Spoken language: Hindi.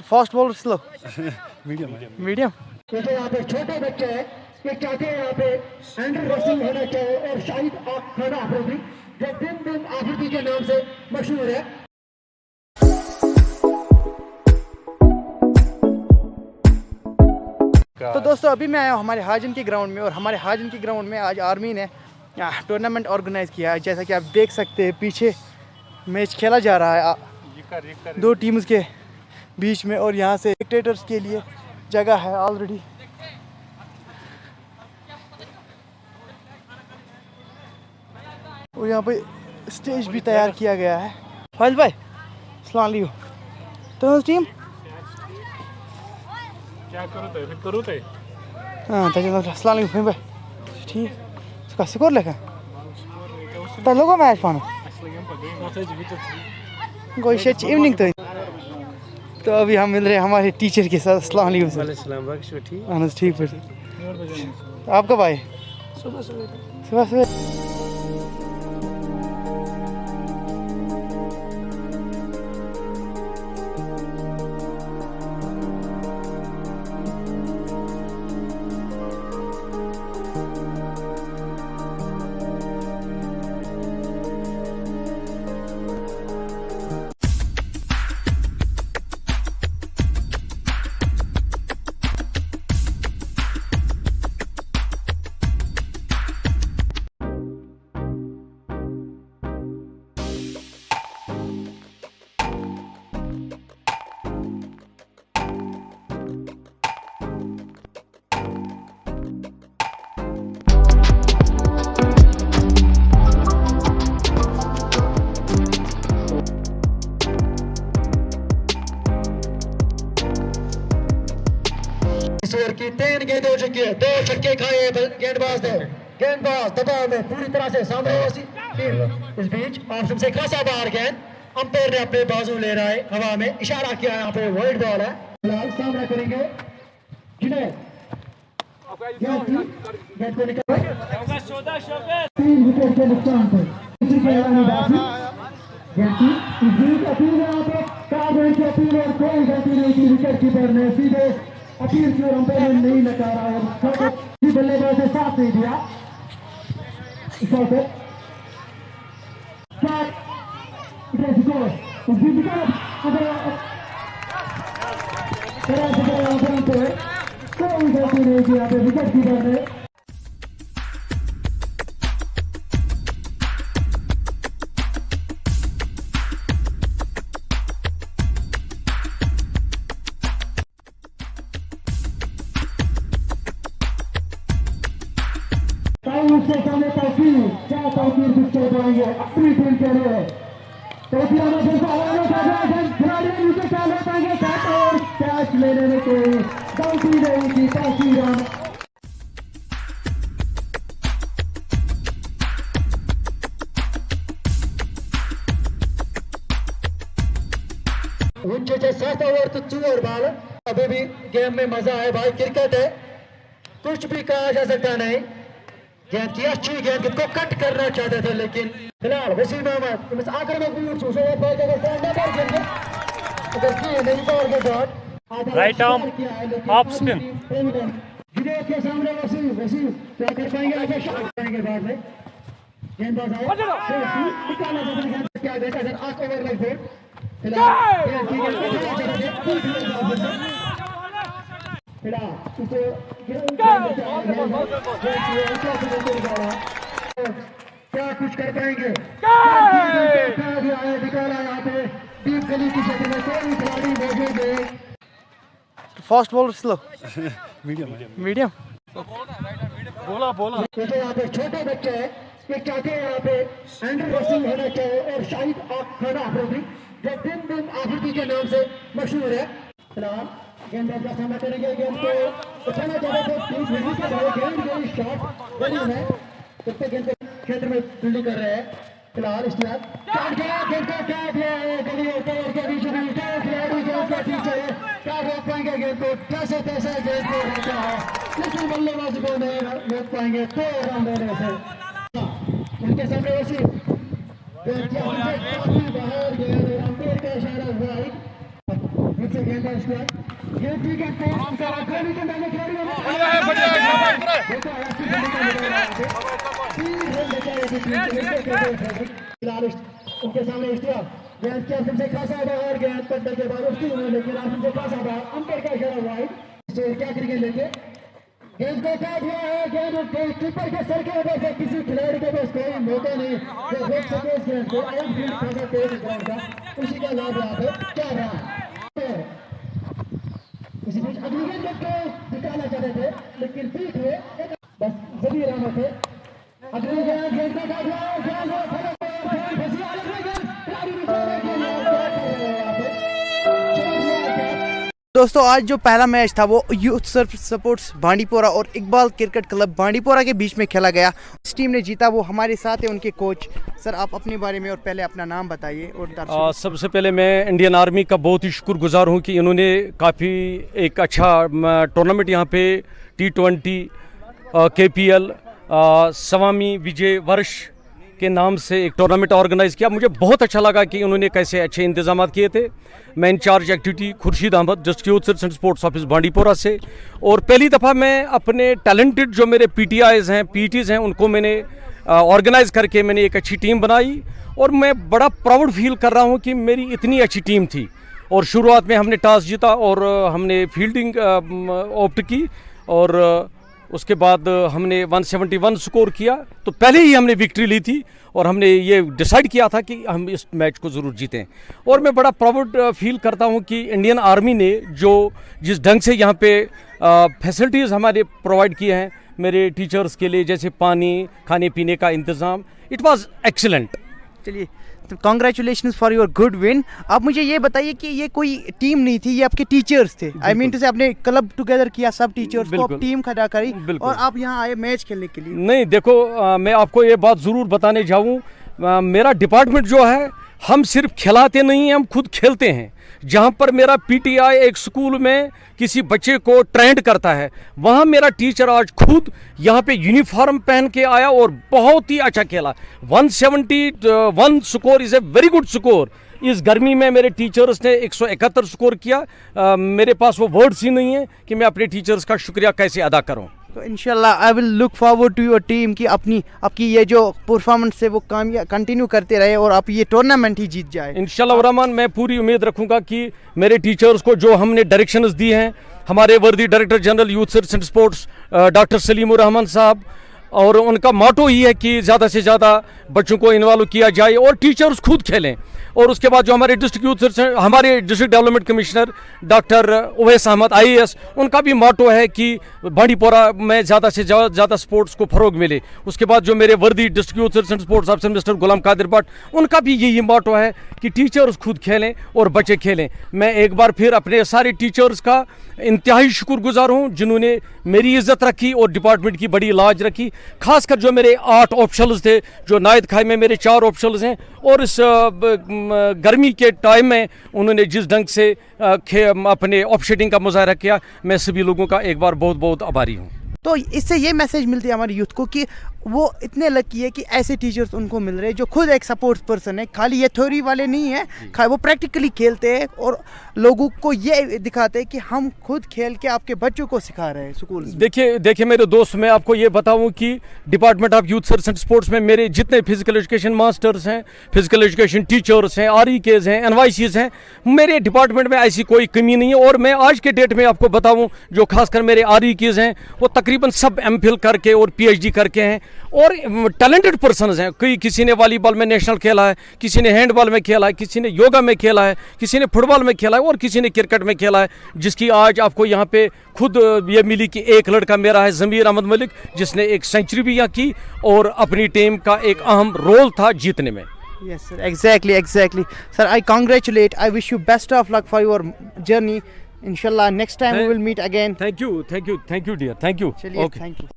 Fast bowler slow medium medium. तो यहाँ पे छोटे बच्चे हैं, ये चाहते हैं यहाँ पे एंड्रू रसिंग होना चाहिए और शाहिद खान आफरीदी जो बिन बिन आफरीदी के नाम से मशहूर है। तो दोस्तों अभी मैं आया हूँ हमारे हाजन के ग्राउंड में, और हमारे हाजन के ग्राउंड में आज आर्मी ने टूर्नामेंट ऑर्गेनाइज किया है। जैसा कि आप देख सकते हैं पीछे मैच खेला जा रहा है दो टीम्स के बीच में, और यहाँ से स्पेक्टेटर्स के लिए जगह है ऑलरेडी। और यहाँ पे स्टेज भी तैयार किया गया है। फाइल भाई अस्सलाम वालेकुम। तो टीम क्या करू ते हाँ तो अस्सलाम वालेकुम भाई ठीक उसका स्कोर लेखा तो लोगों मैच पाना कोई शेच इवनिंग तो अभी हम मिल रहे हैं हमारे टीचर के साथ। अस्सलाम वालेकुम। ठीक है आप कब आए? सुबह सुबह। की 3 गेंदें हो चुकी है, 2 छक्के खाए गेंदबाज ने। गेंदबाज दबाव में पूरी तरह से सामने इस बीच ऑप्शन से खासा बाहर गेंद, अंपायर ने अपने बाजू ले रहा है, हवा में इशारा किया, यहाँ पे वाइड बॉल है। फिलहाल सामना करेंगे जिन्हें गेंद को निकाल 3 विकेट के नुकसान पर अपील यहाँ पे की अपील और कोई गलती नहीं की विकेट कीपर ने, सीधे अपील की और अंपायर ने नहीं नकारा और बल्लेबाज ने साथ नहीं दिया। कोई गलती नहीं किया विकेट कीपर ने। उसके सामने क्या पिक्चर बनाएंगे अपनी टीम के लिए। खिलाड़ी नीचे क्या ले पाएंगे, और कैच लेने में कोई गलती नहीं की। उनके 7 ओवर तो 2 ओवर बाल। अभी भी गेम में मजा है भाई, क्रिकेट है, कुछ भी कहा जा सकता नहीं। गेंद की अच्छी गेंद को कट करना चाहते थे, लेकिन फिलहाल वसीम अहमद आक्रामक राइट आर्म ऑफ स्पिन के सामने वसीम क्या कर पाएंगे, आगे शॉट करेंगे बाद में। गेंदबाज क्या देखा अगर 8 ओवर लग गए। क्या कुछ कर पाएंगे, निकाला यहाँ पे डीप गली की क्षेत्र में, कोई खिलाड़ी मौजूद है। Fast bowler slow medium. बोला तो यहाँ पे छोटे बच्चे हैं, ये चाहते हैं यहाँ पे एंड्रू रसिंग होना चाहिए और शाहिद खान आफरीदी जो बिन बिन आफरीदी के नाम से मशहूर है। फिलहाल गेंदबाज का सामना करेंगे, गेंद को उठाना चाहते थे, गेंद शॉट गली में उसके गेंद के क्षेत्र में फील्डिंग कर रहे हैं। फिलहाल इस गेंद को क्या दिया है, गली के बीच में खिलाड़ी गेंद के पीछे क्या रोक पाएंगे गेंद को, कैसे कैसे गेंद को रोका है, लेकिन बल्लेबाज को नहीं रोक पाएंगे 2 रन देने से। उनके सामने वसीम बाहर गेंद, अंपायर का इशारा हुआ से गेंद है उसके ये ठीक है कोहली के डाले खिलाड़ी उनके सामने इश्तियाक गेंद के आसम से खासा बाहर गेंद पड़ने के बाद उसकी लेकिन आसम से खासा बाहर अंपायर का इशारा हुआ है क्या क्रिकेट लेंगे गेंद को काट हुआ है गेंद कीपर के सर के ऊपर से किसी खिलाड़ी के पास कोई मौका नहीं जो रोक सके इस गेंद को आउटफील्ड खासा तेज ग्राउंड का उसी का लाभ यहाँ पे क्या रहा है इसी बीच अगली गेंद को निकालना चाहते थे लेकिन पीठ हुए बस जबीर अहमद थे अगली गेंद गेंद का काट हुआ दोस्तों आज जो पहला मैच था वो यूथ सपोर्ट्स बांडीपोरा और इकबाल क्रिकेट क्लब बांडीपोरा के बीच में खेला गया। इस टीम ने जीता। वो हमारे साथ है उनके कोच। सर आप अपने बारे में और पहले अपना नाम बताइए। और सबसे पहले मैं इंडियन आर्मी का बहुत ही शुक्रगुजार हूं कि इन्होंने काफ़ी एक अच्छा टूर्नामेंट यहाँ पे T20 KPL स्वामी विजय वर्ष के नाम से एक टूर्नामेंट ऑर्गेनाइज़ किया। मुझे बहुत अच्छा लगा कि उन्होंने कैसे अच्छे इंतजाम किए थे। मैं in charge activity Khurshid Ahmed district youth and sports office Bandipora से, और पहली दफ़ा मैं अपने टैलेंटेड जो मेरे PTIs हैं PTs हैं उनको मैंने ऑर्गेनाइज़ करके मैंने एक अच्छी टीम बनाई, और मैं बड़ा प्राउड फील कर रहा हूँ कि मेरी इतनी अच्छी टीम थी। और शुरुआत में हमने टॉस जीता और हमने फील्डिंग ऑप्ट की, और उसके बाद हमने 171 स्कोर किया। तो पहले ही हमने विक्ट्री ली थी और हमने ये डिसाइड किया था कि हम इस मैच को ज़रूर जीतें। और मैं बड़ा प्राउड फील करता हूँ कि इंडियन आर्मी ने जो जिस ढंग से यहाँ पे फैसिलिटीज़ हमारे प्रोवाइड किए हैं मेरे टीचर्स के लिए, जैसे पानी खाने पीने का इंतज़ाम, इट वाज एक्सीलेंट। चलिए तो congratulations for your good win. आप मुझे ये बताइए कि ये कोई टीम नहीं थी, ये आपके टीचर्स थे। आई मीन टू से आपने क्लब टुगेदर किया सब टीचर्स को, आप टीम खड़ा करी और आप यहाँ आए मैच खेलने के लिए। नहीं देखो, मैं आपको ये बात ज़रूर बताने जाऊँ, मेरा डिपार्टमेंट जो है हम सिर्फ खिलाते नहीं हैं, हम खुद खेलते हैं। जहाँ पर मेरा PTI एक स्कूल में किसी बच्चे को ट्रेंड करता है, वहाँ मेरा टीचर आज खुद यहाँ पे यूनिफॉर्म पहन के आया और बहुत ही अच्छा खेला। 171 score is a very good score. इस गर्मी में मेरे टीचर्स ने 171 स्कोर किया। मेरे पास वो वर्ड्स ही नहीं है कि मैं अपने टीचर्स का शुक्रिया कैसे अदा करूँ। तो इंशाल्लाह I will look forward to your team कि आपकी ये जो परफॉर्मेंस है वो कंटिन्यू करते रहे और आप ये टूर्नामेंट ही जीत जाए इंशाल्लाह रहमान। मैं पूरी उम्मीद रखूंगा कि मेरे टीचर्स को जो हमने डायरेक्शंस दी हैं, हमारे worthy director general youth and sports doctor Salimur Rahman साहब, और उनका मोटो ही है कि ज़्यादा से ज़्यादा बच्चों को इन्वॉल्व किया जाए और टीचर्स खुद खेलें। और उसके बाद जो हमारे हमारे district development commissioner doctor Uvais Ahmad IAS, उनका भी मोटो है कि बांडीपोरा में ज़्यादा से ज़्यादा स्पोर्ट्स को फ़रोग मिले। उसके बाद जो मेरे worthy district youth and sports officer mister Ghulam Qadir Bhat, उनका भी यही मोटो है कि टीचर्स खुद खेलें और बच्चे खेलें। मैं एक बार फिर अपने सारे टीचर्स का इंतहाई शुक्रगुजार हूँ जिन्होंने मेरी इज्जत रखी और डिपार्टमेंट की बड़ी लाज रखी। खासकर जो मेरे 8 ऑफिशल्स थे, जो नायद खाई में मेरे 4 ऑफिशल्स हैं, और इस गर्मी के टाइम में उन्होंने जिस ढंग से अपने ऑफशेडिंग का मुजाहरा किया, मैं सभी लोगों का एक बार बहुत बहुत आभारी हूँ। तो इससे ये मैसेज मिलती है हमारे यूथ को कि वो इतने लकी है कि ऐसे टीचर्स उनको मिल रहे हैं जो खुद एक सपोर्ट्स पर्सन है, खाली ये थ्योरी वाले नहीं है, वो प्रैक्टिकली खेलते हैं और लोगों को ये दिखाते हैं कि हम खुद खेल के आपके बच्चों को सिखा रहे हैं स्कूल। देखिए मेरे दोस्त, मैं आपको ये बताऊं कि department of youth and sports में मेरे जितने फिजिकल एजुकेशन मास्टर्स हैं, फिजिकल एजुकेशन टीचर्स हैं, REKs हैं, NYCs हैं, मेरे डिपार्टमेंट में ऐसी कोई कमी नहीं है। और मैं आज के डेट में आपको बताऊं, जो खासकर मेरे REKs हैं वो तकरीबन सब MPhil करके और PhD करके हैं और टैलेंटेड पर्सनस हैं। किसी ने वॉलीबॉल में नेशनल खेला है, किसी ने हैंडबॉल में खेला है, किसी ने योगा में खेला है, किसी ने फुटबॉल में खेला है और किसी ने क्रिकेट में खेला है, जिसकी आज आपको यहाँ पे खुद ये मिली कि एक लड़का मेरा है ज़मीर अहमद मलिक, जिसने एक सेंचुरी भी यहाँ की और अपनी टीम का एक अहम रोल था जीतने में। Yes sir, exactly sir, I congratulate, I wish you best of luck for your journey. Inshallah next time we will meet again. Thank you dear, thank you. चलिए, Okay. thank you.